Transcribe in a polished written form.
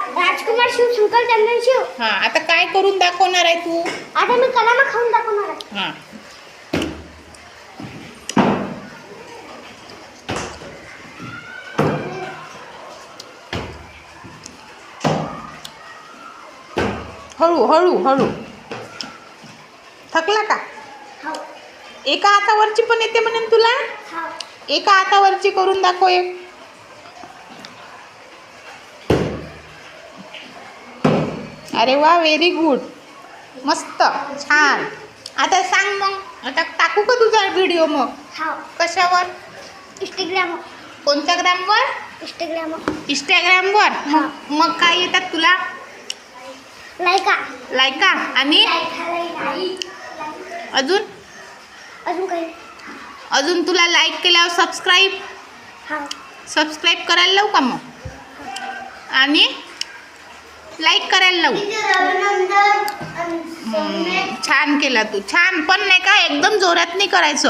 राजकुमार शिव शंकर चंदन शिव. हा, आता काय करून दाखवणार आहे तू? आता मी कलामा खाऊन दाखवणार आहे. हा. हळू हळू हळू. थकला का? हो. एका हातावरची पण येते म्हणेन तुला. हो. एका हातावरची करून दाखव एक. अरे वा, व्हेरी गुड, मस्त, छान. आता सांग मग, आता टाकू का तुझा व्हिडिओ मग? हो. कशावर? इंस्टाग्राम. कोणत्या ग्रामवर? इंस्टाग्राम. इंस्टाग्रामवर. हा. मग काय येतात तुला? लायका. लायका आणि अजून अजून काही. अजून तुला लाईक केल्यावर सबस्क्राईब हो. करायला लावू का मग? आणि लाईक करायला लावू. छान केला तू, छान, पण नाही का एकदम जोरात नाही करायचं.